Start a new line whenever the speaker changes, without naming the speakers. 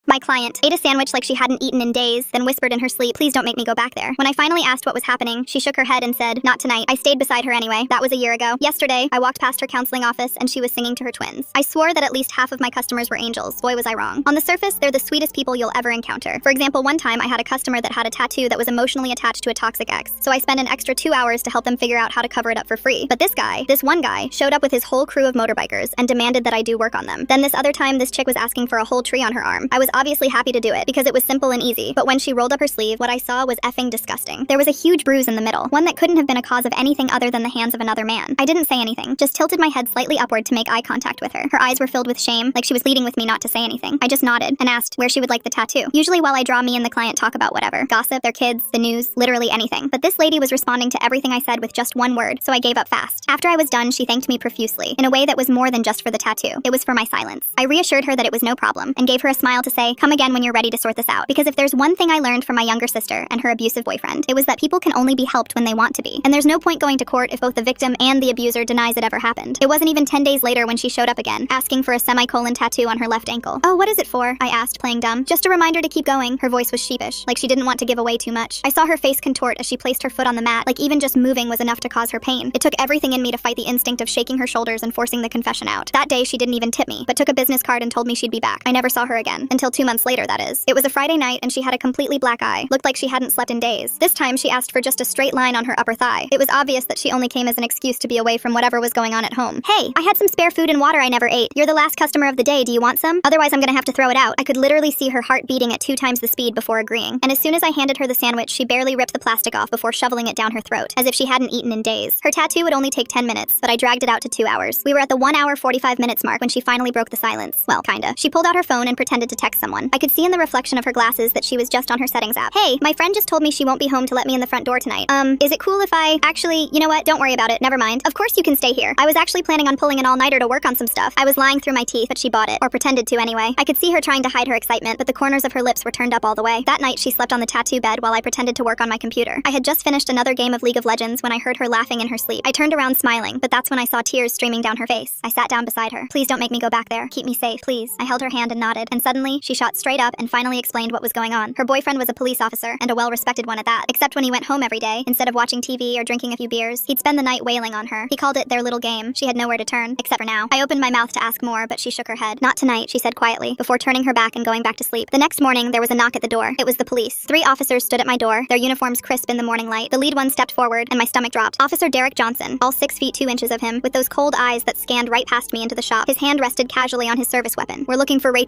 My client ate a sandwich like she hadn't eaten in days, then whispered in her sleep, "Please don't make me go back there." When I finally asked what was happening, she shook her head and said, "Not tonight. I stayed beside her anyway. That was a year ago. Yesterday, I walked past her counseling office and she was singing to her twins. I swore that at least half of my customers were angels. Boy, was I wrong. On the surface, they're the sweetest people you'll ever encounter. For example, one time I had a customer that had a tattoo that was emotionally attached to a toxic ex, so I spent an extra 2 hours to help them figure out how to cover it up for free. But this one guy, showed up with his whole crew of motorbikers and demanded that I do work on them. Then this other time, this chick was asking for a whole tree on her arm. I was obviously happy to do it because it was simple and easy, but when she rolled up her sleeve, what I saw was effing disgusting. There was a huge bruise in the middle, one that couldn't have been a cause of anything other than the hands of another man. I didn't say anything, just tilted my head slightly upward to make eye contact with her. Her eyes were filled with shame, like she was pleading with me not to say anything. I just nodded and asked where she would like the tattoo. Usually while I draw, me and the client talk about whatever. Gossip, their kids, the news, literally anything. But this lady was responding to everything I said with just one word, so I gave up fast. After I was done, she thanked me profusely, in a way that was more than just for the tattoo. It was for my silence. I reassured her that it was no problem, and gave her a smile to say, "Come again when you're ready to sort this out." Because if there's one thing I learned from my younger sister and her abusive boyfriend, it was that people can only be helped when they want to be. And there's no point going to court if both the victim and the abuser denies it ever happened. It wasn't even 10 days later when she showed up again, asking for a semicolon tattoo on her left ankle. "Oh, what is it for?" I asked, playing dumb. "Just a reminder to keep going." Her voice was sheepish, like she didn't want to give away too much. I saw her face contort as she placed her foot on the mat, like even just moving was enough to cause her pain. It took everything in me to fight the instinct of shaking her shoulders and forcing the confession out. That day, she didn't even tip me, but took a business card and told me she'd be back. I never saw her again. Until 2 months later, that is. It was a Friday night and she had a completely black eye. Looked like she hadn't slept in days. This time, she asked for just a straight line on her upper thigh. It was obvious that she only came as an excuse to be away from whatever was going on at home. "Hey, I had some spare food and water I never ate. You're the last customer of the day. Do you want some? Otherwise, I'm gonna have to throw it out." I could literally see her heart beating at 2 times the speed before agreeing. And as soon as I handed her the sandwich, she barely ripped the plastic off before shoveling it down her throat, as if she hadn't eaten in days. Her tattoo would only take 10 minutes, but I dragged it out to 2 hours. We were at the 1 hour 45 minutes mark when she finally broke the silence. Well, kinda. She pulled out her phone and pretended to text someone. I could see in the reflection of her glasses that she was just on her settings app. "Hey, my friend just told me she won't be home to let me in the front door tonight. Is it cool if actually, you know what? Don't worry about it. Never mind. Of course you can stay here. I was actually planning on pulling an all-nighter to work on some stuff." I was lying through my teeth, but she bought it, or pretended to anyway. I could see her trying to hide her excitement, but the corners of her lips were turned up all the way. That night, she slept on the tattoo bed while I pretended to work on my computer. I had just finished another game of League of Legends when I heard her laughing in her sleep. I turned around smiling, but that's when I saw tears streaming down her face. I sat down beside her. "Please don't make me go back there. Keep me safe, please." I held her hand and nodded, and suddenly, she shot straight up and finally explained what was going on. Her boyfriend was a police officer, and a well-respected one at that. Except when he went home every day, instead of watching TV or drinking a few beers, he'd spend the night wailing on her. He called it their little game. She had nowhere to turn, except for now. I opened my mouth to ask more, but she shook her head. "Not tonight," she said quietly, before turning her back and going back to sleep. The next morning, there was a knock at the door. It was the police. 3 officers stood at my door, their uniforms crisp in the morning light. The lead one stepped forward, and my stomach dropped. Officer Derek Johnson, all 6 feet 2 inches of him, with those cold eyes that scanned right past me into the shop. His hand rested casually on his service weapon. "We're looking for Rachel."